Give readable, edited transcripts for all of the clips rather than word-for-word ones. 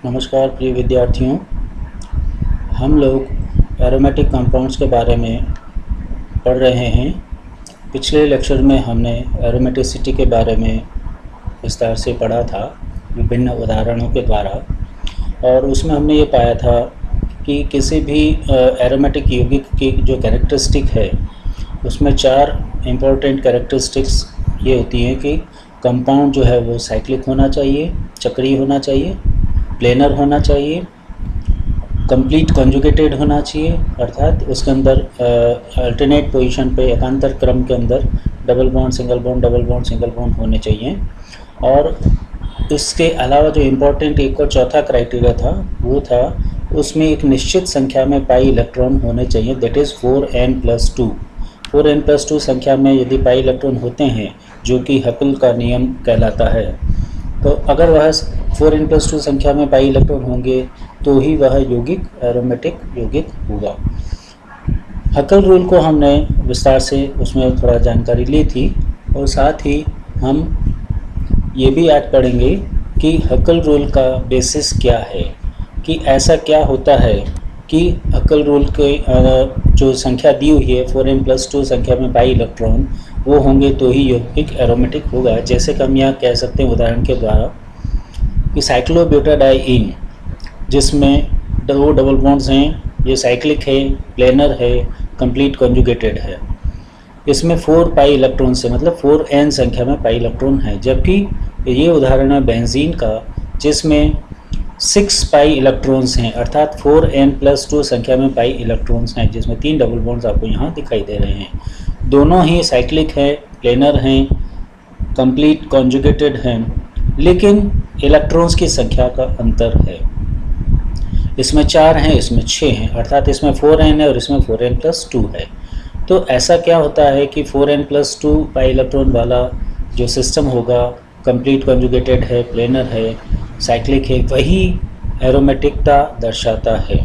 नमस्कार प्रिय विद्यार्थियों। हम लोग एरोमेटिक कंपाउंड्स के बारे में पढ़ रहे हैं। पिछले लेक्चर में हमने एरोमेटिसिटी के बारे में विस्तार से पढ़ा था विभिन्न उदाहरणों के द्वारा, और उसमें हमने ये पाया था कि किसी भी एरोमेटिक यौगिक की जो कैरेक्टरिस्टिक है उसमें 4 इम्पोर्टेंट कैरेक्टरिस्टिक्स ये होती हैं कि कंपाउंड जो है वो साइक्लिक होना चाहिए, चक्रीय होना चाहिए, प्लेनर होना चाहिए, कंप्लीट कॉन्जुगेटेड होना चाहिए, अर्थात उसके अंदर अल्टरनेट पोजीशन पे एकांतर क्रम के अंदर double bond single bond double bond single bond होने चाहिए। और इसके अलावा जो इम्पोर्टेंट एक और चौथा क्राइटेरिया था वो था उसमें एक निश्चित संख्या में पाई इलेक्ट्रॉन होने चाहिए, दैट इज़ 4n+2। 4n+2 संख्या में यदि पाई इलेक्ट्रॉन होते हैं, जो कि हकल का नियम कहलाता है, तो अगर वह 4n+2 संख्या में पाई इलेक्ट्रॉन होंगे तो ही वह यौगिक एरोमेटिक यौगिक होगा। हकल रूल को हमने विस्तार से उसमें थोड़ा जानकारी ली थी, और साथ ही हम ये भी आज पढ़ेंगे कि हकल रूल का बेसिस क्या है, कि ऐसा क्या होता है कि हकल रूल के जो संख्या दी हुई है 4n+2 संख्या में पाई इलेक्ट्रॉन वो होंगे तो ही यौगिक एरोमेटिक होगा। जैसे कि हम यहाँ कह सकते हैं उदाहरण के द्वारा कि साइक्लोब्यूटाडाइईन, जिसमें 2 डबल बॉन्ड्स हैं, ये साइक्लिक है, प्लेनर है, कंप्लीट कॉन्जुगेटेड है, इसमें 4 पाई इलेक्ट्रॉन से मतलब 4n संख्या में पाई इलेक्ट्रॉन है। जबकि ये उदाहरण है बेंजीन का, जिसमें 6 पाई इलेक्ट्रॉन्स हैं, अर्थात 4n+2 संख्या में पाई इलेक्ट्रॉन्स हैं, जिसमें 3 डबल बॉन्ड्स आपको यहाँ दिखाई दे रहे हैं। दोनों ही साइक्लिक है, प्लेनर हैं, कंप्लीट कॉन्जुगेटेड हैं, लेकिन इलेक्ट्रॉन्स की संख्या का अंतर है। इसमें 4 हैं, इसमें 6 हैं, अर्थात इसमें 4n है और इसमें 4n+2 है। तो ऐसा क्या होता है कि 4n+2 पाई इलेक्ट्रॉन वाला जो सिस्टम होगा, कंप्लीट कॉन्जुगेटेड है, प्लेनर है, साइक्लिक है, वही एरोमेटिकता दर्शाता है।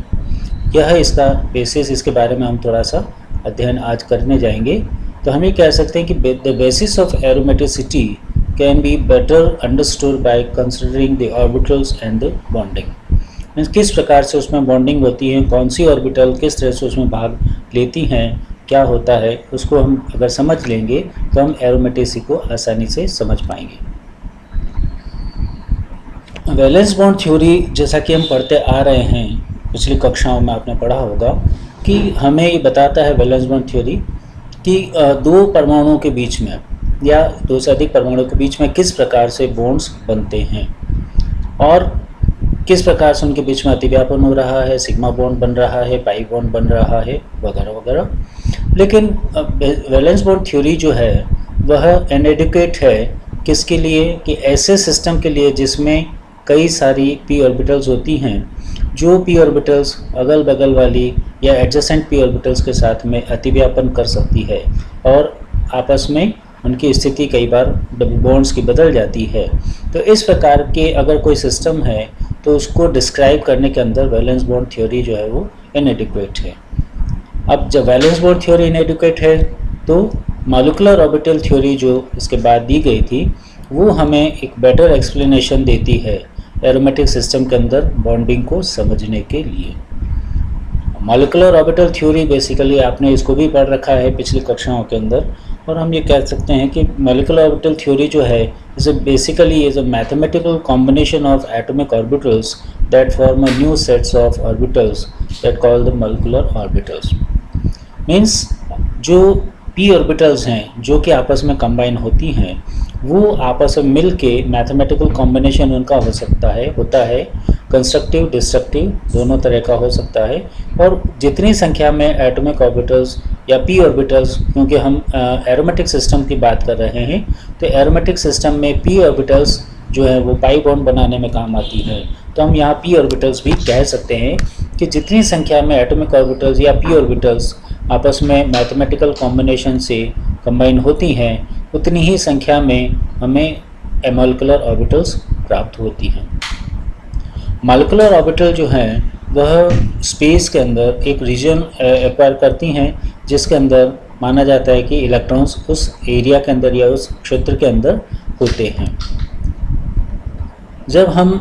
यह है इसका बेसिस। इसके बारे में हम थोड़ा सा अध्ययन आज करने जाएंगे। तो हम ये कह सकते हैं कि the basis of aromaticity can be better understood by considering the orbitals and the bonding. Means किस प्रकार से उसमें बॉन्डिंग होती है, कौन सी ऑर्बिटल किस तरह से उसमें भाग लेती हैं, क्या होता है, उसको हम अगर समझ लेंगे तो हम एरोमेटिसिटी को आसानी से समझ पाएंगे। वैलेंस बॉन्ड थ्योरी, जैसा कि हम पढ़ते आ रहे हैं, पिछली कक्षाओं में आपने पढ़ा होगा कि हमें ये बताता है वैलेंस बॉन्ड थ्योरी कि 2 परमाणुओं के बीच में या 2 से अधिक परमाणुओं के बीच में किस प्रकार से बॉन्ड्स बनते हैं और किस प्रकार से उनके बीच में अतिव्यापन हो रहा है, सिग्मा बॉन्ड बन रहा है, पाई बॉन्ड बन रहा है, वगैरह वगैरह। लेकिन वैलेंस बॉन्ड थ्योरी जो है वह इनएडिक्वेट है किसके लिए, कि ऐसे सिस्टम के लिए जिसमें कई सारी पी ऑर्बिटल्स होती हैं, जो पी ऑर्बिटल्स अगल बगल वाली या एडजेसेंट पी ऑर्बिटल्स के साथ में अतिव्यापन कर सकती है और आपस में उनकी स्थिति कई बार डबल बॉन्ड्स की बदल जाती है। तो इस प्रकार के अगर कोई सिस्टम है तो उसको डिस्क्राइब करने के अंदर वैलेंस बॉन्ड थ्योरी जो है वो इनएडिक्वेट है। अब जब वैलेंस बॉन्ड थ्योरी इनएडिक्वेट है तो मॉलिक्यूलर ऑर्बिटल थ्योरी जो इसके बाद दी गई थी वो हमें एक बेटर एक्सप्लेनेशन देती है एरोमेटिक सिस्टम के अंदर बॉन्डिंग को समझने के लिए। मॉलिक्यूलर ऑर्बिटल थ्योरी बेसिकली आपने इसको भी पढ़ रखा है पिछली कक्षाओं के अंदर, और हम ये कह सकते हैं कि मॉलिक्यूलर ऑर्बिटल थ्योरी जो है is basically is a mathematical combination of atomic orbitals that form a new sets of orbitals that called the molecular orbitals. Means जो पी ऑर्बिटल्स हैं जो कि आपस में कंबाइन होती हैं, वो आपस में मिल के मैथमेटिकल कॉम्बिनेशन उनका होता है कंस्ट्रक्टिव डिस्ट्रक्टिव दोनों तरह का हो सकता है। और जितनी संख्या में एटॉमिक ऑर्बिटल्स या पी ऑर्बिटल्स, क्योंकि हम एरोमेटिक सिस्टम की बात कर रहे हैं, तो एरोमेटिक सिस्टम में पी ऑर्बिटल्स जो है वो पाई बॉन्ड बनाने में काम आती है। तो हम यहाँ पी ऑर्बिटल्स भी कह सकते हैं कि जितनी संख्या में एटॉमिक ऑर्बिटल्स या पी ऑर्बिटल्स आपस में मैथमेटिकल कॉम्बिनेशन से कंबाइन होती हैं, उतनी ही संख्या में हमें मॉलिक्यूलर ऑर्बिटल्स प्राप्त होती हैं। मॉलिक्यूलर ऑर्बिटल जो हैं वह स्पेस के अंदर एक रीजन एक्वायर करती हैं जिसके अंदर माना जाता है कि इलेक्ट्रॉन्स उस एरिया के अंदर या उस क्षेत्र के अंदर होते हैं। जब हम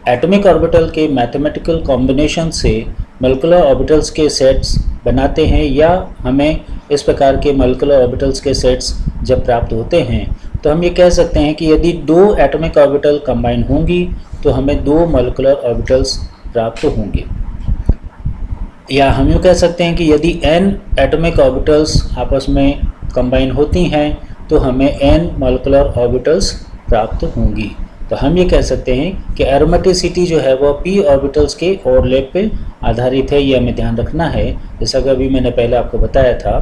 एटॉमिक ऑर्बिटल के मैथमेटिकल कॉम्बिनेशन से मॉलिक्यूलर ऑर्बिटल्स के सेट्स बनाते हैं, या हमें इस प्रकार के मॉलिक्यूलर ऑर्बिटल्स के सेट्स जब प्राप्त होते हैं तो हम ये कह सकते हैं कि यदि दो एटॉमिक ऑर्बिटल कंबाइन होंगी तो हमें दो मॉलिक्यूलर ऑर्बिटल्स प्राप्त होंगे। या हम यूँ कह सकते हैं कि यदि n एटॉमिक ऑर्बिटल्स आपस में कंबाइन होती हैं तो हमें n मॉलिक्यूलर ऑर्बिटल्स प्राप्त होंगी। तो हम ये कह सकते हैं कि एरोमेटिसिटी जो है वह p ऑर्बिटल्स के ओवरलैप पे आधारित है, ये हमें ध्यान रखना है, जैसा कि अभी मैंने पहले आपको बताया था।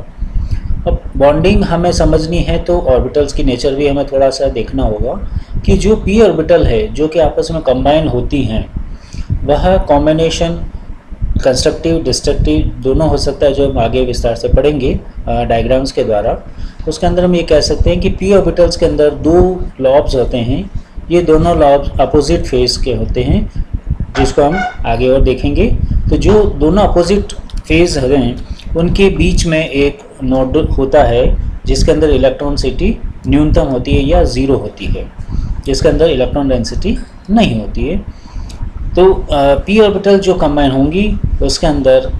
अब बॉन्डिंग हमें समझनी है तो ऑर्बिटल्स की नेचर भी हमें थोड़ा सा देखना होगा कि जो p ऑर्बिटल है जो कि आपस में कंबाइन होती हैं वह कॉम्बिनेशन कंस्ट्रक्टिव डिस्ट्रक्टिव दोनों हो सकता है, जो हम आगे विस्तार से पढ़ेंगे डायग्राम्स के द्वारा। उसके अंदर हम ये कह सकते हैं कि p ऑर्बिटल्स के अंदर दो लॉब्स होते हैं, ये दोनों लॉब्स अपोजिट फेस के होते हैं, जिसको हम आगे और देखेंगे। तो जो दोनों अपोजिट फेस हैं उनके बीच में एक नोड होता है जिसके अंदर इलेक्ट्रॉन सिटी न्यूनतम होती है या ज़ीरो होती है, जिसके अंदर इलेक्ट्रॉन डेंसिटी नहीं होती है। तो p ऑर्बिटल जो कंबाइन होंगी उसके अंदर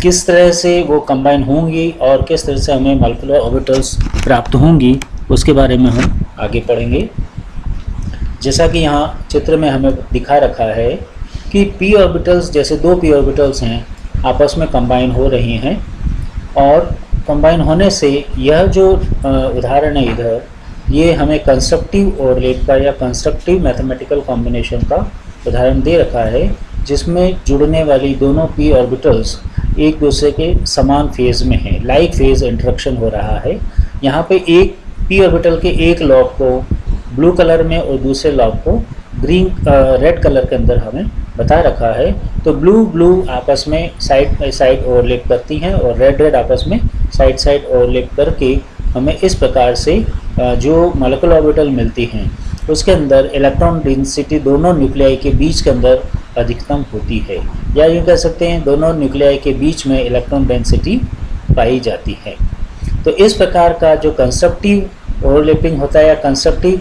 किस तरह से वो कंबाइन होंगी और किस तरह से हमें मॉलिक्यूलर ऑर्बिटल्स प्राप्त होंगी उसके बारे में हम आगे पढ़ेंगे। जैसा कि यहाँ चित्र में हमें दिखा रखा है कि p ऑर्बिटल्स, जैसे दो p ऑर्बिटल्स हैं आपस में कंबाइन हो रही हैं, और कंबाइन होने से यह जो उदाहरण है इधर, ये हमें कंस्ट्रक्टिव ओवरलैप का या कंस्ट्रक्टिव मैथमेटिकल कॉम्बिनेशन का उदाहरण दे रखा है, जिसमें जुड़ने वाली दोनों p ऑर्बिटल्स एक दूसरे के समान फेज में हैं, लाइक फेज इंटरेक्शन हो रहा है। यहाँ पे एक p ऑर्बिटल के एक लॉब को ब्लू कलर में और दूसरे लॉब को रेड कलर के अंदर हमें बता रखा है। तो ब्लू आपस में साइड बाई साइड ओवरलैप करती हैं और रेड आपस में साइड साइड ओवरलैप करके हमें इस प्रकार से जो मॉलिक्यूलर ऑर्बिटल मिलती हैं उसके अंदर इलेक्ट्रॉन डेंसिटी दोनों न्यूक्लियाई के बीच के अंदर अधिकतम होती है, या यूँ कह सकते हैं दोनों न्यूक्लियाई के बीच में इलेक्ट्रॉन डेंसिटी पाई जाती है। तो इस प्रकार का जो कंस्ट्रक्टिव ओवरलैपिंग होता है या कंस्ट्रक्टिव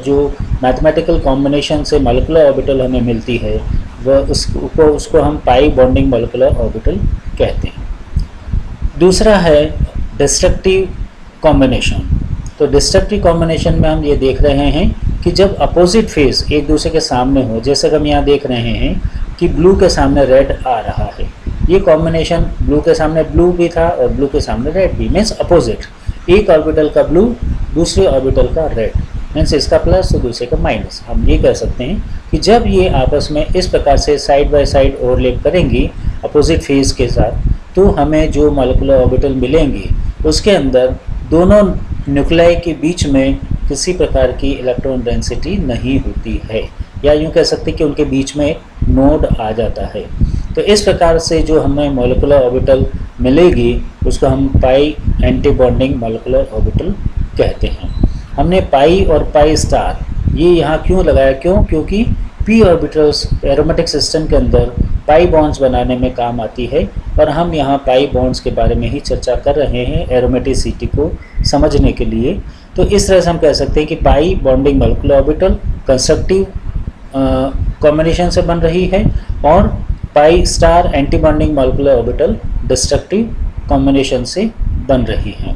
जो मैथमेटिकल कॉम्बिनेशन से मॉलिक्यूलर ऑर्बिटल हमें मिलती है वह उसको हम पाई बॉन्डिंग मॉलिक्यूलर ऑर्बिटल कहते हैं। दूसरा है डिस्ट्रक्टिव कॉम्बिनेशन। तो डिस्ट्रक्टिव कॉम्बिनेशन में हम ये देख रहे हैं कि जब अपोजिट फेस एक दूसरे के सामने हो, जैसे कि हम यहाँ देख रहे हैं कि ब्लू के सामने रेड आ रहा है, ये कॉम्बिनेशन ब्लू के सामने ब्लू भी था और ब्लू के सामने रेड भी, मीन्स अपोजिट, एक ऑर्बिटल का ब्लू दूसरे ऑर्बिटल का रेड, मीन्स इसका प्लस तो दूसरे का माइनस। हम ये कह सकते हैं कि जब ये आपस में इस प्रकार से साइड बाय साइड ओवरलैप करेंगी अपोजिट फेज के साथ, तो हमें जो मॉलिक्यूलर ऑर्बिटल मिलेंगे उसके अंदर दोनों न्यूक्लियाई के बीच में किसी प्रकार की इलेक्ट्रॉन डेंसिटी नहीं होती है, या यूँ कह सकते हैं कि उनके बीच में नोड आ जाता है। तो इस प्रकार से जो हमें मॉलिक्यूलर ऑर्बिटल मिलेगी उसको हम पाई एंटी बॉन्डिंग मॉलिक्यूलर ऑर्बिटल कहते हैं। हमने पाई और पाई स्टार ये यहाँ क्यों लगाया, क्योंकि p ऑर्बिटल्स एरोमेटिक सिस्टम के अंदर पाई बॉन्ड्स बनाने में काम आती है, और हम यहाँ पाई बॉन्ड्स के बारे में ही चर्चा कर रहे हैं एरोमेटिसिटी को समझने के लिए। तो इस तरह से हम कह सकते हैं कि पाई bonding molecular orbital constructive combination से बन रही है, और pi star anti bonding molecular orbital destructive combination से बन रही हैं।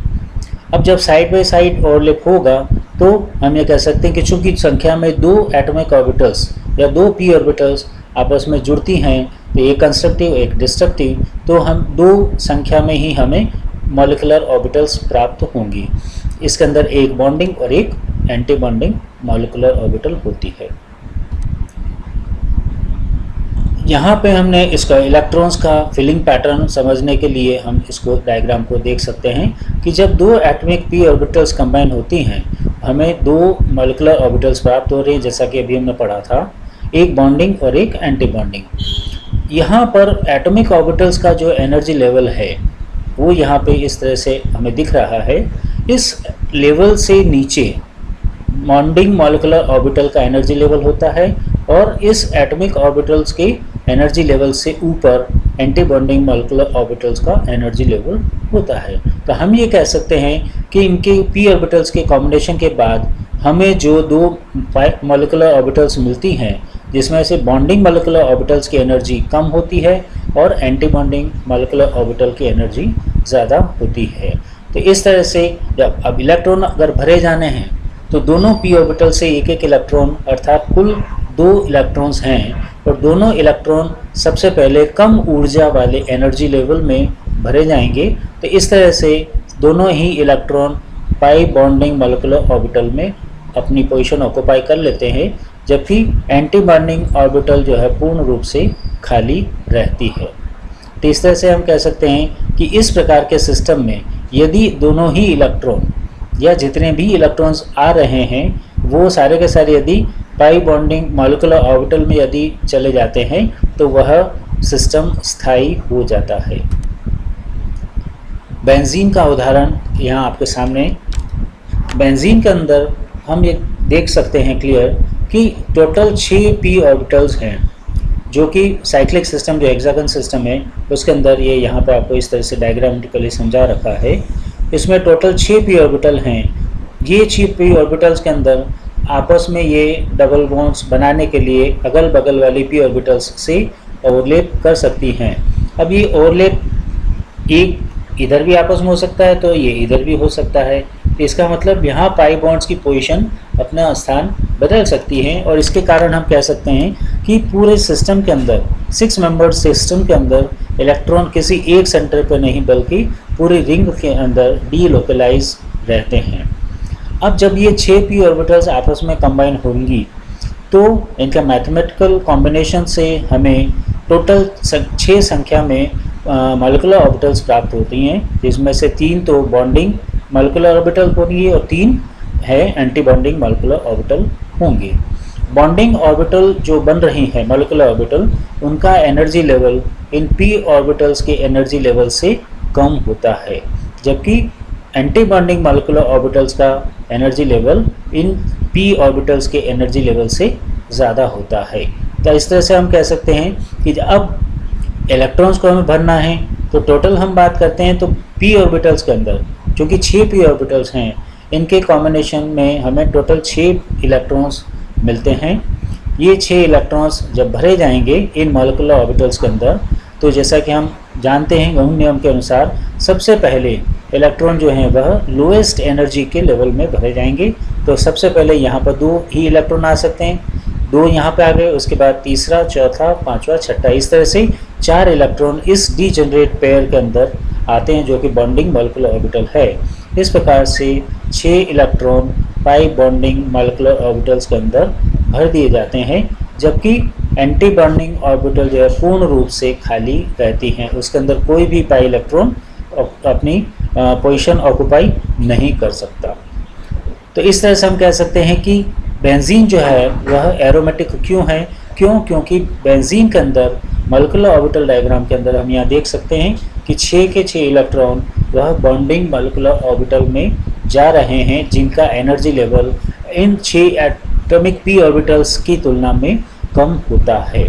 अब जब साइड बाय साइड ओवरलैप होगा तो हम ये कह सकते हैं कि चूंकि संख्या में दो एटॉमिक ऑर्बिटल्स या दो p ऑर्बिटल्स आपस में जुड़ती हैं, तो एक कंस्ट्रक्टिव एक डिस्ट्रक्टिव, तो हम दो संख्या में ही हमें मॉलिक्यूलर ऑर्बिटल्स प्राप्त होंगी। इसके अंदर एक बॉन्डिंग और एक एंटी बॉन्डिंग मॉलिक्यूलर ऑर्बिटल होती है। यहाँ पे हमने इसका इलेक्ट्रॉन्स का फिलिंग पैटर्न समझने के लिए हम इसको डायग्राम को देख सकते हैं कि जब दो एटॉमिक p ऑर्बिटल्स कंबाइन होती हैं हमें दो मॉलिक्यूलर ऑर्बिटल्स प्राप्त हो रही हैं, जैसा कि अभी हमने पढ़ा था, एक बॉन्डिंग और एक एंटी बॉन्डिंग। यहाँ पर एटॉमिक ऑर्बिटल्स का जो एनर्जी लेवल है वो यहाँ पे इस तरह से हमें दिख रहा है। इस लेवल से नीचे बॉन्डिंग मॉलिक्यूलर ऑर्बिटल का एनर्जी लेवल होता है, और इस एटॉमिक ऑर्बिटल्स के एनर्जी लेवल से ऊपर एंटी बॉन्डिंग मॉलिक्यूलर ऑर्बिटल्स का एनर्जी लेवल होता है। तो हम ये कह सकते हैं कि इनके p ऑर्बिटल्स के कॉम्बिनेशन के बाद हमें जो दो मॉलिक्यूलर ऑर्बिटल्स मिलती हैं जिसमें से बॉन्डिंग मॉलिक्यूलर ऑर्बिटल्स की एनर्जी कम होती है और एंटी बॉन्डिंग मॉलिक्यूलर ऑर्बिटल की एनर्जी ज़्यादा होती है। तो इस तरह से जब अब इलेक्ट्रॉन अगर भरे जाने हैं तो दोनों p ऑर्बिटल से एक एक इलेक्ट्रॉन अर्थात कुल 2 इलेक्ट्रॉन्स हैं और दोनों इलेक्ट्रॉन सबसे पहले कम ऊर्जा वाले एनर्जी लेवल में भरे जाएंगे। तो इस तरह से दोनों ही electron pi bonding molecular orbital में अपनी पोजीशन ऑक्यूपाई कर लेते हैं, जबकि एंटी बॉन्डिंग ऑर्बिटल जो है पूर्ण रूप से खाली रहती है। तो इस तरह से हम कह सकते हैं कि इस प्रकार के सिस्टम में यदि दोनों ही इलेक्ट्रॉन या जितने भी इलेक्ट्रॉन्स आ रहे हैं वो सारे के सारे यदि पाई बॉन्डिंग मॉलिक्यूलर ऑर्बिटल में यदि चले जाते हैं तो वह सिस्टम स्थायी हो जाता है। बेंजीन का उदाहरण यहाँ आपके सामने। बेंजीन के अंदर हम ये देख सकते हैं क्लियर कि टोटल 6 p ऑर्बिटल्स हैं, जो कि साइक्लिक सिस्टम जो हेक्सागन सिस्टम है उसके अंदर ये यहाँ पर आपको इस तरह से डायग्रामेटिकली समझा रखा है। इसमें टोटल 6 p ऑर्बिटल हैं। ये 6 p ऑर्बिटल्स के अंदर आपस में ये डबल बॉन्ड्स बनाने के लिए अगल बगल वाली p ऑर्बिटल्स से ओवरलैप कर सकती हैं। अब ये ओवरलैप एक इधर भी आपस में हो सकता है तो ये इधर भी हो सकता है। इसका मतलब यहाँ पाई बॉन्ड्स की पोजीशन अपना स्थान बदल सकती है और इसके कारण हम कह सकते हैं कि पूरे सिस्टम के अंदर 6 मेंबर्ड सिस्टम के अंदर इलेक्ट्रॉन किसी एक सेंटर पर नहीं बल्कि पूरी रिंग के अंदर डीलोकलाइज रहते हैं। अब जब ये 6 p ऑर्बिटल्स आपस में कंबाइन होंगी तो इनका मैथमेटिकल कॉम्बिनेशन से हमें टोटल 6 संख्या में मॉलिक्यूलर ऑर्बिटल्स प्राप्त होती हैं, जिसमें से 3 तो बॉन्डिंग मॉलिक्यूलर ऑर्बिटल होंगी और 3 है एंटी बॉन्डिंग मॉलिक्यूलर ऑर्बिटल होंगी। बॉन्डिंग ऑर्बिटल जो बन रही हैं मॉलिक्यूलर ऑर्बिटल, उनका energy level in p orbitals के एनर्जी लेवल से कम होता है, जबकि एंटी बॉन्डिंग मॉलिक्यूलर ऑर्बिटल्स का energy level in p orbitals के एनर्जी लेवल से ज़्यादा होता है। तो इस तरह से हम कह सकते हैं कि अब इलेक्ट्रॉन्स को हमें भरना है तो टोटल हम बात करते हैं तो p ऑर्बिटल्स के अंदर क्योंकि 6 p ऑर्बिटल्स हैं, इनके कॉम्बिनेशन में हमें टोटल 6 इलेक्ट्रॉन्स मिलते हैं। ये 6 इलेक्ट्रॉन्स जब भरे जाएंगे इन मॉलिक्यूलर ऑर्बिटल्स के अंदर तो जैसा कि हम जानते हैं गॉस नियम के अनुसार सबसे पहले इलेक्ट्रॉन जो हैं वह लोएस्ट एनर्जी के लेवल में भरे जाएंगे। तो सबसे पहले यहाँ पर 2 ही इलेक्ट्रॉन आ सकते हैं, 2 यहाँ पे आ गए, उसके बाद तीसरा, चौथा, पांचवा, छठा, इस तरह से 4 इलेक्ट्रॉन इस डीजेनरेट पेयर के अंदर आते हैं जो कि बॉन्डिंग मॉलिक्यूलर ऑर्बिटल है। इस प्रकार से 6 electron pi bonding molecular orbitals के अंदर भर दिए जाते हैं, जबकि एंटी बॉन्डिंग ऑर्बिटल जो है पूर्ण रूप से खाली रहती हैं, उसके अंदर कोई भी पाई इलेक्ट्रॉन अपनी पोजीशन ऑक्यूपाई नहीं कर सकता। तो इस तरह से हम कह सकते हैं कि बेंजीन जो है वह एरोमेटिक क्यों है? क्योंकि बेंजीन के अंदर मॉलिक्यूलर ऑर्बिटल डायग्राम के अंदर हम यहाँ देख सकते हैं कि 6 के 6 इलेक्ट्रॉन वह बॉन्डिंग मॉलिक्यूलर ऑर्बिटल में जा रहे हैं, जिनका energy level in 6 atomic p orbitals की तुलना में कम होता है।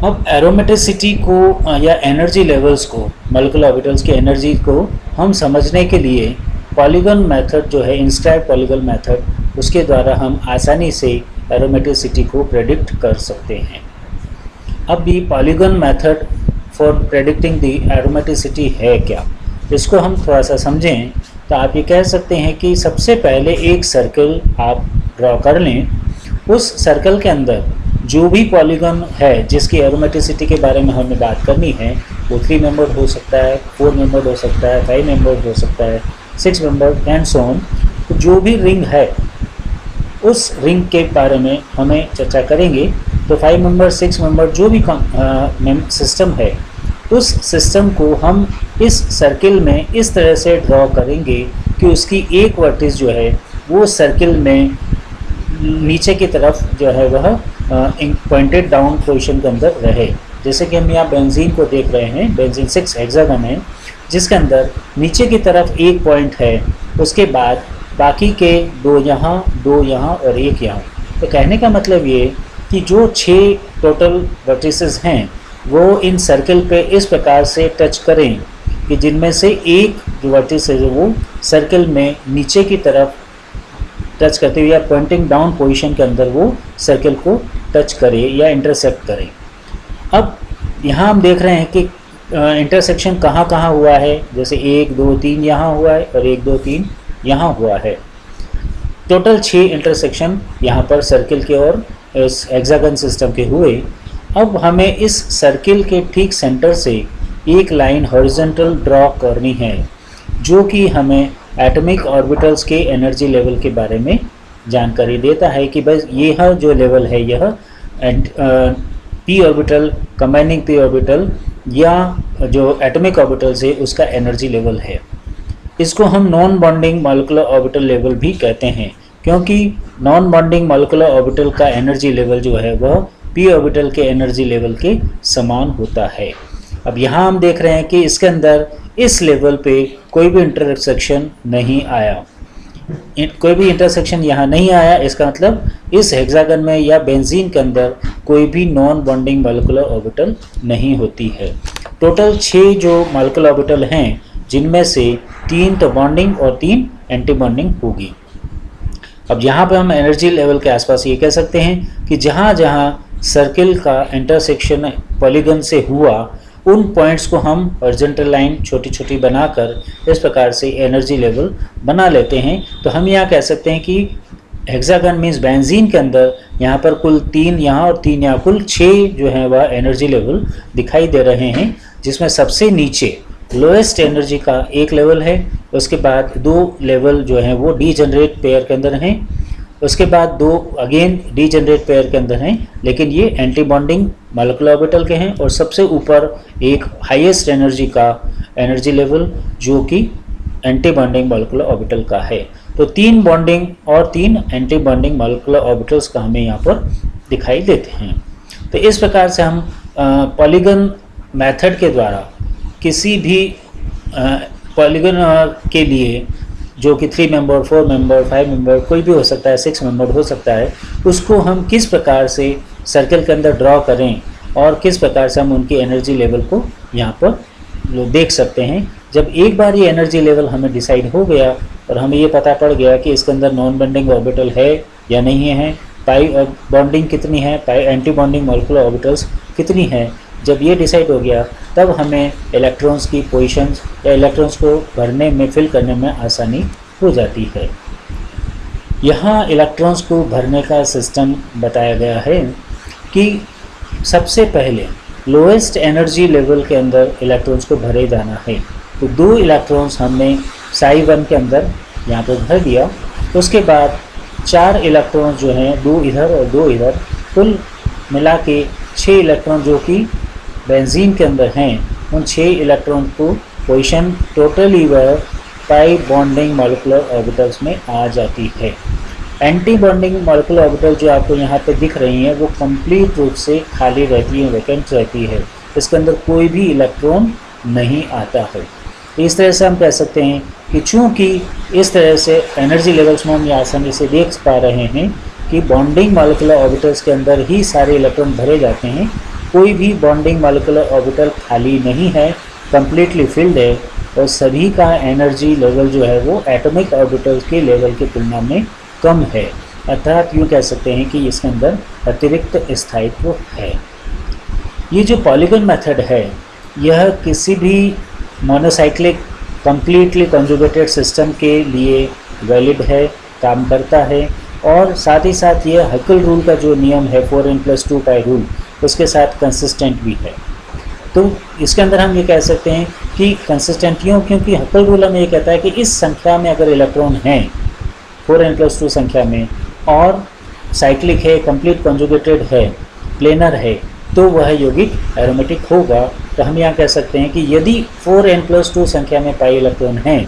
अब एरोमेटिसिटी को या एनर्जी लेवल्स को, मॉलिक्यूलर ऑर्बिटल्स की एनर्जी को हम समझने के लिए पॉलीगन मेथड जो है, इंस्क्राइब पॉलीगन मेथड, उसके द्वारा हम आसानी से एरोमेटिसिटी को प्रेडिक्ट कर सकते हैं। अब भी polygon method for predicting the aromaticity है क्या, इसको हम थोड़ा सा समझें तो आप ये कह सकते हैं कि सबसे पहले एक सर्कल आप ड्रॉ कर लें। उस सर्कल के अंदर जो भी पॉलीगन है जिसकी एरोमेटिसिटी के बारे में हमें बात करनी है, वो 3 मेंबर्ड हो सकता है, 4 मेंबर्ड हो सकता है, 5 मेंबर्ड हो सकता है, 6 मेंबर्ड एंड सो ऑन। तो जो भी रिंग है उस रिंग के बारे में हमें चर्चा करेंगे। तो 5 मेंबर, 6 मेंबर जो भी सिस्टम है, उस सिस्टम को हम इस सर्किल में इस तरह से ड्रॉ करेंगे कि उसकी एक वर्टिस जो है वो सर्किल में नीचे की तरफ जो है वह पॉइंटेड डाउन पोजीशन के अंदर रहे। जैसे कि हम यहाँ बेंजीन को देख रहे हैं, बेंजीन 6 हेक्सागन है जिसके अंदर नीचे की तरफ एक पॉइंट है, उसके बाद बाकी के 2 यहाँ, 2 यहाँ और 1 यहाँ। तो कहने का मतलब ये कि जो 6 टोटल वर्टिसेस हैं वो इन सर्कल पे इस प्रकार से टच करें कि जिनमें से एक जो वर्टिस है वो सर्कल में नीचे की तरफ टच करते हुए या पॉइंटिंग डाउन पोजीशन के अंदर वो सर्किल को टच करे या इंटरसेक्ट करे। अब यहाँ हम देख रहे हैं कि इंटरसेक्शन कहाँ कहाँ हुआ है, जैसे 1 2 3 यहाँ हुआ है और 1 2 3 यहाँ हुआ है। टोटल 6 इंटरसेक्शन यहाँ पर सर्किल के और इस हेक्सागन सिस्टम के हुए। अब हमें इस सर्किल के ठीक सेंटर से एक लाइन हॉरिजॉन्टल ड्रॉ करनी है, जो कि हमें एटॉमिक ऑर्बिटल्स के एनर्जी लेवल के बारे में जानकारी देता है कि बस यह जो लेवल है यह P orbital, combining P orbital या जो एटॉमिक ऑर्बिटल्स है उसका एनर्जी लेवल है। इसको हम non bonding molecular orbital level भी कहते हैं, क्योंकि नॉन बॉन्डिंग मॉलिक्यूलर ऑर्बिटल का एनर्जी लेवल जो है वह पी ऑर्बिटल के एनर्जी लेवल के समान होता है। अब यहाँ हम देख रहे हैं कि इसके अंदर इस लेवल पे कोई भी इंटरसेक्शन नहीं आया, कोई भी इंटरसेक्शन यहाँ नहीं आया। इसका मतलब इस हेक्सागन में या बेंजीन के अंदर कोई भी नॉन बॉन्डिंग मॉलिक्यूलर ऑर्बिटल नहीं होती है। टोटल 6 जो मॉलिक्यूलर ऑर्बिटल हैं, जिनमें से 3 तो बॉन्डिंग और 3 एंटी बॉन्डिंग होगी। अब यहाँ पे हम एनर्जी लेवल के आसपास ये कह सकते हैं कि जहाँ जहाँ सर्किल का इंटरसेक्शन पॉलीगन से हुआ, उन पॉइंट्स को हम हॉरिजॉन्टल लाइन छोटी छोटी बनाकर इस प्रकार से एनर्जी लेवल बना लेते हैं। तो हम यहाँ कह सकते हैं कि हेक्सागन मीन्स बेंजीन के अंदर यहाँ पर कुल 3 यहाँ और 3 यहाँ, कुल 6 जो है वह एनर्जी लेवल दिखाई दे रहे हैं, जिसमें सबसे नीचे लोएस्ट एनर्जी का एक लेवल है। उसके बाद 2 लेवल जो हैं वो डीजेनरेट पेयर के अंदर हैं। उसके बाद 2 अगेन डीजेनरेट पेयर के अंदर हैं, लेकिन ये एंटी बॉन्डिंग मॉलिक्यूलर ऑर्बिटल के हैं। और सबसे ऊपर एक हाईएस्ट एनर्जी का एनर्जी लेवल जो कि एंटी बॉन्डिंग मॉलिक्यूलर ऑर्बिटल का है। तो 3 बॉन्डिंग और 3 एंटी बॉन्डिंग मॉलिक्यूलर ऑर्बिटल्स का हमें यहाँ पर दिखाई देते हैं। तो इस प्रकार से हम पॉलीगन मेथड के द्वारा किसी भी पॉलीगन के लिए, जो कि 3 मेंबर, 4 मेंबर, 5 मेंबर कोई भी हो सकता है, 6 मेंबर हो सकता है, उसको हम किस प्रकार से सर्कल के अंदर ड्रॉ करें और किस प्रकार से हम उनकी एनर्जी लेवल को यहाँ पर देख सकते हैं। जब एक बार ये एनर्जी लेवल हमें डिसाइड हो गया और हमें ये पता पड़ गया कि इसके अंदर नॉन बॉन्डिंग ऑर्बिटल है या नहीं है, पाई बॉन्डिंग कितनी है, पाई एंटी बॉन्डिंग मॉलिक्यूलर ऑर्बिटल्स कितनी है, जब ये डिसाइड हो गया तब हमें इलेक्ट्रॉन्स की पोजीशंस या इलेक्ट्रॉन्स को भरने में, फिल करने में आसानी हो जाती है। यहाँ इलेक्ट्रॉन्स को भरने का सिस्टम बताया गया है कि सबसे पहले लोएस्ट एनर्जी लेवल के अंदर इलेक्ट्रॉन्स को भरे जाना है। तो 2 इलेक्ट्रॉन्स हमने साई 1 के अंदर यहाँ पर भर दिया। उसके बाद 4 इलेक्ट्रॉन्स जो हैं, 2 इधर और 2 इधर, कुल मिला के 6 इलेक्ट्रॉन जो कि बेंजीन के अंदर हैं, उन 6 इलेक्ट्रॉन को पोजीशन टोटली वह पाई बॉन्डिंग मॉलिक्यूलर ऑर्बिटल्स में आ जाती है। एंटी बॉन्डिंग मॉलिक्यूलर ऑर्बिटल जो आपको यहाँ पे दिख रही हैं वो कंप्लीट रूप से खाली रहती है, वैकेंट रहती है, इसके अंदर कोई भी इलेक्ट्रॉन नहीं आता है। इस तरह से हम कह सकते हैं कि चूँकि इस तरह से एनर्जी लेवल्स में हम आसानी से देख पा रहे हैं कि बॉन्डिंग मॉलिक्यूलर ऑर्बिटल्स के अंदर ही सारे इलेक्ट्रॉन भरे जाते हैं, कोई भी बॉन्डिंग मॉलिक्यूलर ऑर्बिटल खाली नहीं है, कंप्लीटली फिल्ड है, और सभी का एनर्जी लेवल जो है वो एटॉमिक ऑर्बिटल्स के लेवल की तुलना में कम है। अर्थात यूँ कह सकते हैं कि इसके अंदर अतिरिक्त स्थायित्व है। ये जो पॉलीगन मेथड है यह किसी भी मोनोसाइक्लिक कंप्लीटली कंजुगेटेड सिस्टम के लिए वैलिड है, काम करता है, और साथ ही साथ ये हकल रूल का जो नियम है 4n+2 पाई रूल, उसके साथ कंसिस्टेंट भी है। तो इसके अंदर हम ये कह सकते हैं कि कंसिस्टेंट क्यों, क्योंकि हकल रूल हमें ये कहता है कि इस संख्या में अगर इलेक्ट्रॉन हैं 4n+2 संख्या में और साइक्लिक है, कंप्लीट कंजुगेटेड है, प्लेनर है, तो वह यौगिक एरोमेटिक होगा। तो हम यहाँ कह सकते हैं कि यदि 4n+2 संख्या में पाई इलेक्ट्रॉन हैं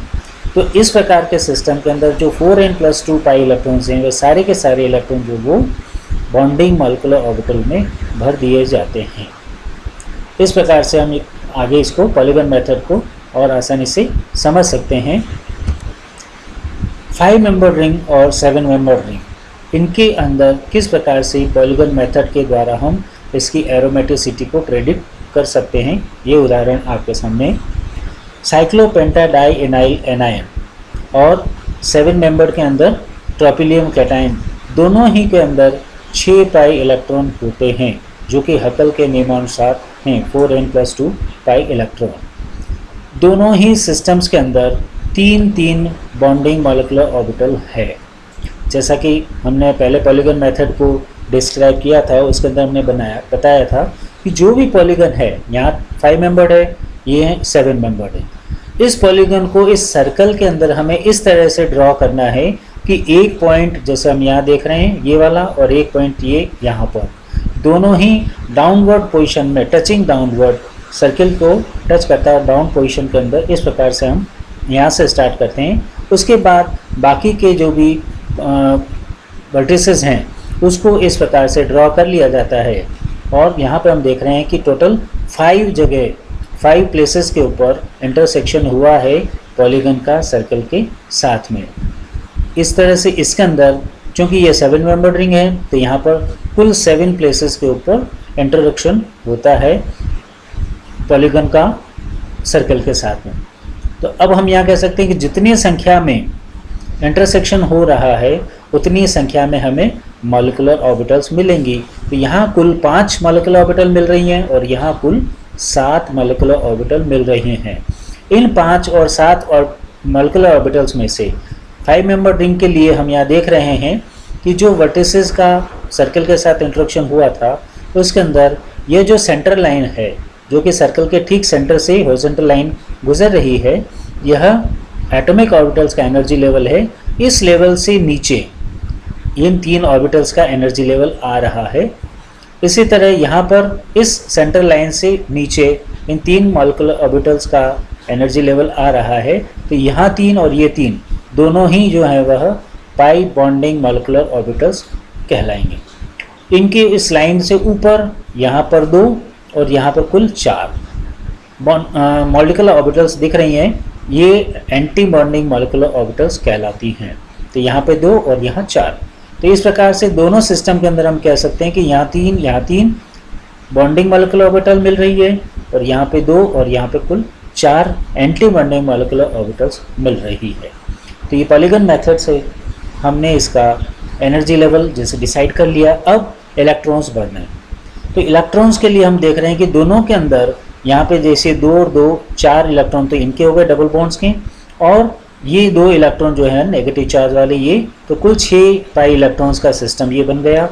तो इस प्रकार के सिस्टम के अंदर जो 4n+2 पाई इलेक्ट्रॉन्स हैं वे सारे के सारे इलेक्ट्रॉन जो वो बॉन्डिंग मॉलिक्यूलर ऑर्बिटल में भर दिए जाते हैं। इस प्रकार से हम आगे इसको पॉलीगन मेथड को और आसानी से समझ सकते हैं। 5 मेंबर रिंग और 7 मेंबर रिंग, इनके अंदर किस प्रकार से पॉलीगन मेथड के द्वारा हम इसकी एरोमेटिसिटी को प्रेडिक्ट कर सकते हैं, ये उदाहरण आपके सामने। साइक्लोपेंटाडाइएनाइल एनायन और 7 मेंबर के अंदर ट्रॉपिलियम कैटाइन दोनों ही के अंदर 6 पाई इलेक्ट्रॉन होते हैं, जो कि हकल के नियमानुसार हैं 4n+2 पाई इलेक्ट्रॉन। दोनों ही सिस्टम्स के अंदर 3 बॉन्डिंग मॉलिक्यूलर ऑर्बिटल है। जैसा कि हमने पहले पॉलीगन मेथड को डिस्क्राइब किया था, उसके अंदर हमने बताया था कि जो भी पॉलीगन है, यहाँ 5 मेंबर्ड है, ये 7 मेंबर्ड है। इस पॉलीगन को इस सर्कल के अंदर हमें इस तरह से ड्रॉ करना है कि एक पॉइंट जैसे हम यहाँ देख रहे हैं ये वाला, और एक पॉइंट ये यहाँ पर, दोनों ही डाउनवर्ड पोजीशन में, टचिंग डाउनवर्ड, सर्किल को टच करता है डाउन पोजीशन के अंदर। इस प्रकार से हम यहाँ से स्टार्ट करते हैं। उसके बाद बाकी के जो भी वर्टिसेस हैं उसको इस प्रकार से ड्रॉ कर लिया जाता है। और यहाँ पे हम देख रहे हैं कि टोटल 5 प्लेसेस के ऊपर इंटरसेक्शन हुआ है पॉलीगन का सर्कल के साथ में। इस तरह से इसके अंदर चूँकि ये 7 मेंबर्ड रिंग है, तो यहाँ पर कुल 7 प्लेसेस के ऊपर इंटरसेक्शन होता है पॉलीगन का सर्कल के साथ में। तो अब हम यहाँ कह सकते हैं कि जितनी संख्या में इंटरसेक्शन हो रहा है उतनी संख्या में हमें मॉलिक्यूलर ऑर्बिटल्स मिलेंगी। तो यहाँ कुल 5 मॉलिक्यूलर ऑर्बिटल मिल रही हैं और यहाँ कुल 7 मॉलिक्यूलर ऑर्बिटल मिल रहे हैं। इन 5 और 7 और मॉलिक्यूलर ऑर्बिटल्स में से 5 मेंबर रिंग के लिए हम यहाँ देख रहे हैं कि जो वर्टिसेस का सर्कल के साथ इंटरेक्शन हुआ था उसके अंदर ये जो सेंटर लाइन है, जो कि सर्कल के ठीक सेंटर से हॉरिजॉन्टल लाइन गुजर रही है, यह एटॉमिक ऑर्बिटल्स का एनर्जी लेवल है। इस लेवल से नीचे इन 3 ऑर्बिटल्स का एनर्जी लेवल आ रहा है। इसी तरह यहाँ पर इस सेंटर लाइन से नीचे इन 3 मॉलिक्यूलर ऑर्बिटल्स का एनर्जी लेवल आ रहा है। तो यहाँ 3 और ये 3 दोनों ही जो है वह पाई बॉन्डिंग मॉलिक्यूलर ऑर्बिटल्स कहलाएंगे। इनके इस लाइन से ऊपर यहाँ पर 2 और यहाँ पर कुल 4 मॉलिक्यूलर ऑर्बिटल्स दिख रही हैं, ये एंटी बॉन्डिंग मॉलिक्यूलर ऑर्बिटल्स कहलाती हैं। तो यहाँ पे 2 और यहाँ 4। तो इस प्रकार से दोनों सिस्टम के अंदर हम कह सकते हैं कि यहाँ 3 बॉन्डिंग मॉलिक्यूलर ऑर्बिटल मिल रही है और यहाँ पे 2 और यहाँ पे कुल 4 एंटी बॉन्डिंग मॉलिक्यूलर ऑर्बिटल्स मिल रही है। तो ये पॉलीगन मेथड से हमने इसका एनर्जी लेवल जैसे डिसाइड कर लिया। अब इलेक्ट्रॉन्स बढ़ना है, तो इलेक्ट्रॉन्स के लिए हम देख रहे हैं कि दोनों के अंदर यहाँ पे जैसे 2 और 2 4 इलेक्ट्रॉन तो इनके हो गए डबल बॉन्ड्स के, और ये 2 इलेक्ट्रॉन जो है नेगेटिव चार्ज वाले, ये तो कुल 6 पाई इलेक्ट्रॉन्स का सिस्टम ये बन गया।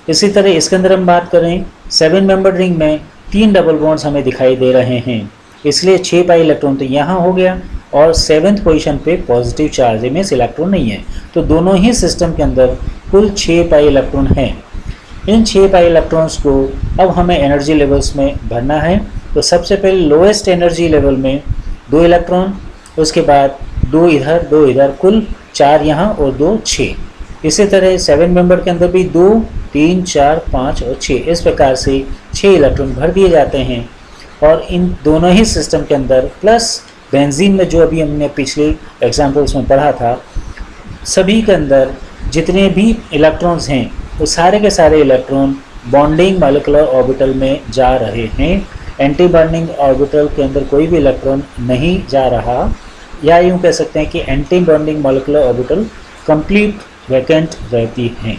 इसी तरह इसके अंदर हम बात करें 7 मेंबर्ड रिंग में 3 डबल बॉन्ड्स हमें दिखाई दे रहे हैं, इसलिए 6 पाई इलेक्ट्रॉन तो यहाँ हो गया और 7th पोजीशन पे पॉजिटिव चार्ज में इलेक्ट्रॉन नहीं है। तो दोनों ही सिस्टम के अंदर कुल 6 पाई इलेक्ट्रॉन हैं। इन 6 पाई इलेक्ट्रॉन्स को अब हमें एनर्जी लेवल्स में भरना है। तो सबसे पहले लोएस्ट एनर्जी लेवल में 2 इलेक्ट्रॉन, उसके बाद 2 इधर, कुल 4 यहाँ और 2 6। इसी तरह 7 मेंबर के अंदर भी 2 3 4 5 और 6, इस प्रकार से 6 इलेक्ट्रॉन भर दिए जाते हैं। और इन दोनों ही सिस्टम के अंदर प्लस बेंजीन में जो अभी हमने पिछले एग्जाम्पल्स में पढ़ा था, सभी के अंदर जितने भी इलेक्ट्रॉन्स हैं वो सारे के सारे इलेक्ट्रॉन बॉन्डिंग मॉलिक्यूलर ऑर्बिटल में जा रहे हैं। एंटी बॉन्डिंग ऑर्बिटल के अंदर कोई भी इलेक्ट्रॉन नहीं जा रहा, या यूँ कह सकते हैं कि anti bonding molecular orbital complete vacant रहती हैं।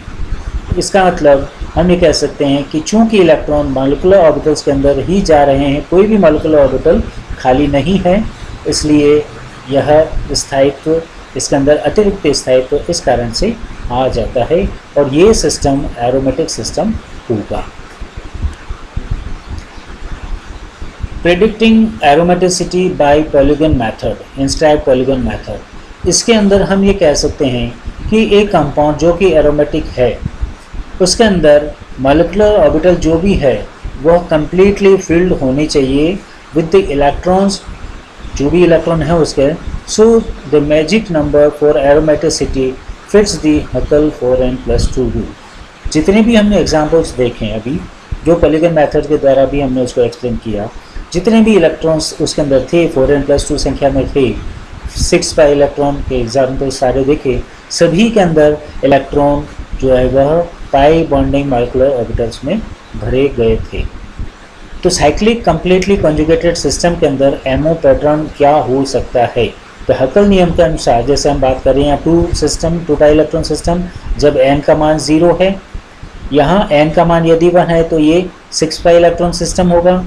इसका मतलब हम ये कह सकते हैं कि चूंकि इलेक्ट्रॉन मॉलिक्यूलर ऑर्बिटल्स के अंदर ही जा रहे हैं, कोई भी मॉलिक्यूलर ऑर्बिटल खाली नहीं है, इसलिए यह स्थायित्व, इसके अंदर अतिरिक्त स्थायित्व इस कारण से आ जाता है और ये सिस्टम एरोमेटिक सिस्टम होगा। Predicting aromaticity by polygon method, inscribe polygon method, इसके अंदर हम ये कह सकते हैं कि एक कंपाउंड जो कि एरोमेटिक है उसके अंदर मॉलिक्यूलर ऑर्बिटल जो भी है वह कम्प्लीटली फिल्ड होनी चाहिए विद द इलेक्ट्रॉन्स, जो भी इलेक्ट्रॉन है उसके। So the magic number for aromaticity fits the Huckel 4n+2 rule. जितने भी हमने एग्जांपल्स देखे हैं अभी, जो पॉलीगन मेथड के द्वारा भी हमने उसको एक्सप्लेन किया, जितने भी इलेक्ट्रॉन्स उसके अंदर थे 4n+2 संख्या में थे, 6 पाई इलेक्ट्रॉन के एग्जाम्पल सारे देखे, सभी के अंदर इलेक्ट्रॉन जो है वह पाई बॉन्डिंग मॉलिक्यूलर ऑर्बिटल्स में भरे गए थे। तो साइक्लिक कंप्लीटली कॉन्जुगेटेड सिस्टम के अंदर एमओ पैटर्न क्या हो सकता है, तो हकल नियम के अनुसार जैसे हम बात कर रहे हैं 2 पाई इलेक्ट्रॉन सिस्टम, जब n का मान 0 है, यहाँ n का मान यदि 1 है तो ये 6 पाई इलेक्ट्रॉन सिस्टम होगा,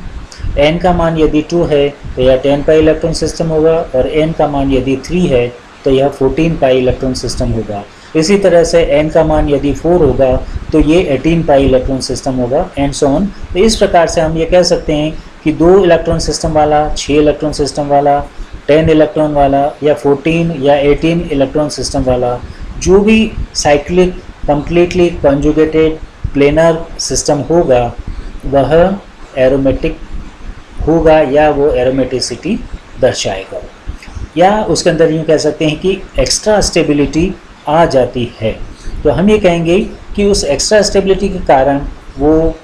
n का मान यदि 2 है तो यह 10 पाई इलेक्ट्रॉन सिस्टम होगा, और n का मान यदि 3 है तो यह 14 पाई इलेक्ट्रॉन सिस्टम होगा। इसी तरह से n का मान यदि 4 होगा तो ये 18 पाई इलेक्ट्रॉन सिस्टम होगा, एंड सो ऑन। तो इस प्रकार से हम ये कह सकते हैं कि 2 इलेक्ट्रॉन सिस्टम वाला, 6 इलेक्ट्रॉन सिस्टम वाला, 10 इलेक्ट्रॉन वाला, या 14 या 18 इलेक्ट्रॉन सिस्टम वाला जो भी cyclic completely conjugated planar system होगा वह एरोमेटिक होगा, या वो एरोमेटिसिटी दर्शाएगा, या उसके अंदर यूँ कह सकते हैं कि एक्स्ट्रा स्टेबिलिटी आ जाती है। तो हम ये कहेंगे कि उस एक्स्ट्रा स्टेबिलिटी के कारण वो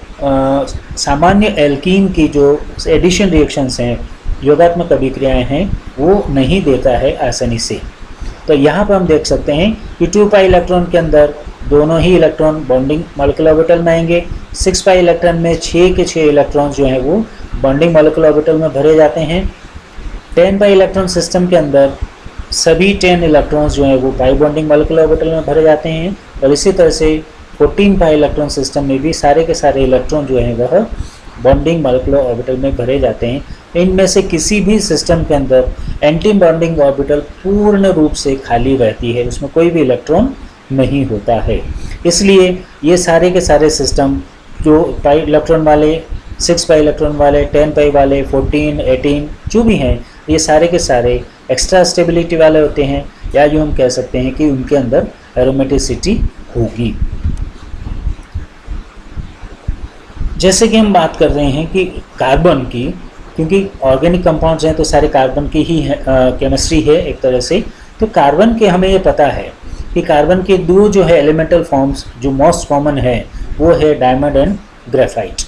सामान्य एल्कीन की जो एडिशन रिएक्शंस हैं, योगात्मक अभिक्रियाएं हैं, वो नहीं देता है आसानी से। तो यहाँ पर हम देख सकते हैं कि 2 पाई इलेक्ट्रॉन के अंदर दोनों ही इलेक्ट्रॉन बॉन्डिंग मॉलिक्यूलर ऑर्बिटल में आएंगे। 6 पाई इलेक्ट्रॉन में 6 के 6 इलेक्ट्रॉन जो हैं वो बॉन्डिंग मॉलिक्यूलर ऑर्बिटल में भरे जाते हैं। 10 पाई इलेक्ट्रॉन सिस्टम के अंदर सभी 10 इलेक्ट्रॉन्स जो हैं वो पाई बॉन्डिंग मॉलिक्यूलर ऑर्बिटल में भरे जाते हैं, और इसी तरह से 14 पाई इलेक्ट्रॉन सिस्टम में भी सारे के सारे इलेक्ट्रॉन जो हैं वह बॉन्डिंग मॉलिक्यूलर ऑर्बिटल में भरे जाते हैं। इनमें से किसी भी सिस्टम के अंदर एंटी बॉन्डिंग ऑर्बिटल पूर्ण रूप से खाली रहती है, उसमें कोई भी इलेक्ट्रॉन नहीं होता है। इसलिए ये सारे के सारे सिस्टम जो पाई इलेक्ट्रॉन वाले, 6 पाई इलेक्ट्रॉन वाले, 10 पाई वाले, 14, 18 जो भी हैं, ये सारे के सारे एक्स्ट्रा स्टेबिलिटी वाले होते हैं, या यूँ हम कह सकते हैं कि उनके अंदर एरोमेटिसिटी होगी। जैसे कि हम बात कर रहे हैं कि कार्बन की, क्योंकि ऑर्गेनिक कंपाउंड्स हैं तो सारे कार्बन की ही केमिस्ट्री है एक तरह से, तो कार्बन के हमें ये पता है कि कार्बन के 2 जो है एलिमेंटल फॉर्म्स जो मोस्ट कॉमन है वो है डायमंड एंड ग्रेफाइट।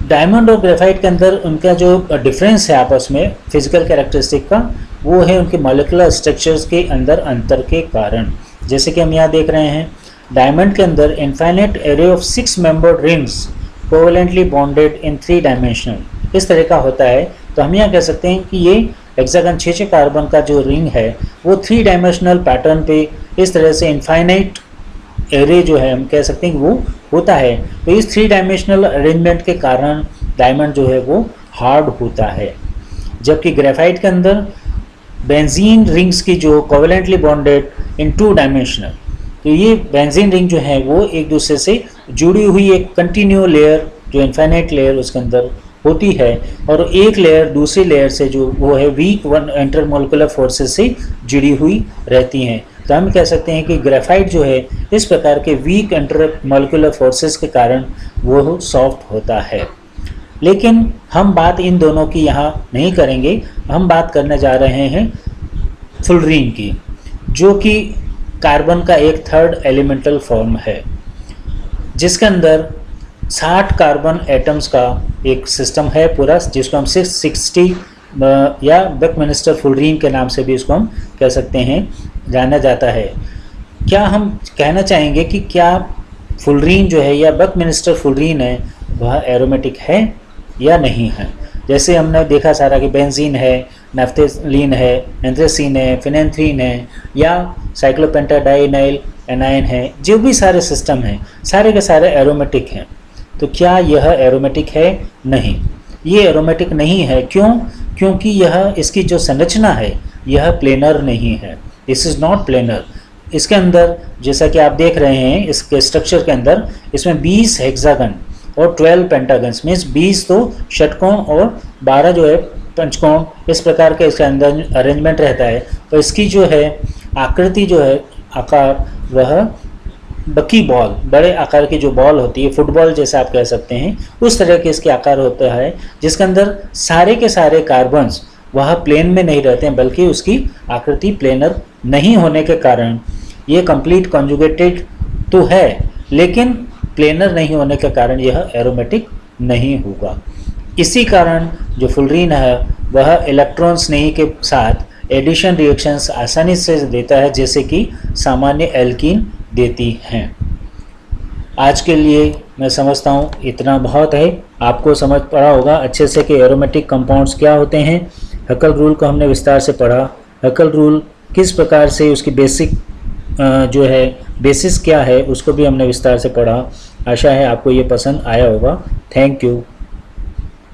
डायमंड और ग्रेफाइट के अंदर उनका जो डिफरेंस है आपस में फिजिकल कैरेक्टरिस्टिक का, वो है उनके मॉलिक्यूलर स्ट्रक्चर्स के अंदर अंतर के कारण। जैसे कि हम यहाँ देख रहे हैं, डायमंड के अंदर infinite array of 6 membered rings covalently bonded in 3 dimensional, इस तरह का होता है। तो हम यहाँ कह सकते हैं कि ये हेक्सागन 6 कार्बन का जो रिंग है वो 3 डायमेंशनल पैटर्न पे इस तरह से इनफाइनाइट एरे जो है हम कह सकते हैं कि वो होता है। तो इस 3 डायमेंशनल अरेंजमेंट के कारण डायमंड जो है वो हार्ड होता है, जबकि ग्रेफाइट के अंदर बेंजीन रिंग्स की जो कोवेलेंटली बॉन्डेड इन 2 डायमेंशनल, तो ये बेंजीन रिंग जो है वो एक दूसरे से जुड़ी हुई एक कंटिन्यू लेयर जो इनफाइनाइट लेयर उसके अंदर होती है, और एक लेयर दूसरी लेयर से जो वो है वीक इंटरमोलिकुलर फोर्सेस से जुड़ी हुई रहती हैं। तो हम कह सकते हैं कि ग्रेफाइट जो है इस प्रकार के वीक इंटरमोलिकुलर फोर्सेस के कारण वो सॉफ्ट होता है। लेकिन हम बात इन दोनों की यहाँ नहीं करेंगे, हम बात करने जा रहे हैं फुलरीन की, जो कि कार्बन का एक 3rd एलिमेंटल फॉर्म है, जिसके अंदर 60 कार्बन एटम्स का एक सिस्टम है पूरा, जिसको हम 660 या बकमिंस्टर फुलरीन के नाम से भी इसको हम कह सकते हैं, जाना जाता है। क्या हम कहना चाहेंगे कि क्या फुलरीन जो है या बकमिंस्टर फुलरीन है वह एरोमेटिक है या नहीं है? जैसे हमने देखा सारा कि बेंजीन है, नफ्थेलीन है, एंथ्रेसीन है, फिनेंथ्रीन है, या साइक्लोपेंटाडाइनाइल एनाइन है, जो भी सारे सिस्टम हैं सारे के सारे एरोमेटिक हैं। तो क्या यह एरोमेटिक है? नहीं, ये एरोमेटिक नहीं है। क्यों? क्योंकि यह इसकी जो संरचना है यह प्लेनर नहीं है, दिस इज़ नॉट प्लेनर। इसके अंदर जैसा कि आप देख रहे हैं इसके स्ट्रक्चर के अंदर, इसमें 20 हेक्सागन और 12 पेंटागन्स, मीन्स 20 तो षटकोण और 12 जो है पंचकोण, इस प्रकार के इसके अंदर अरेंजमेंट रहता है। तो इसकी जो है आकृति जो है आकार, वह बकी बॉल, बड़े आकार की जो बॉल होती है, फुटबॉल जैसे आप कह सकते हैं, उस तरह के इसके आकार होता है, जिसके अंदर सारे के सारे कार्बन्स वह प्लेन में नहीं रहते हैं, बल्कि उसकी आकृति प्लेनर नहीं होने के कारण ये कंप्लीट कॉन्जुगेटेड तो है, लेकिन प्लेनर नहीं होने के कारण यह एरोमेटिक नहीं होगा। इसी कारण जो फुलरीन है वह इलेक्ट्रॉन्स नहीं के साथ एडिशन रिएक्शंस आसानी से देता है, जैसे कि सामान्य एल्कीन देती हैं। आज के लिए मैं समझता हूँ इतना बहुत है, आपको समझ पड़ा होगा अच्छे से कि एरोमेटिक कंपाउंड्स क्या होते हैं। हकल रूल को हमने विस्तार से पढ़ा। हैकल रूल किस प्रकार से उसकी बेसिक जो है बेसिस क्या है उसको भी हमने विस्तार से पढ़ा। आशा है आपको ये पसंद आया होगा। Thank you.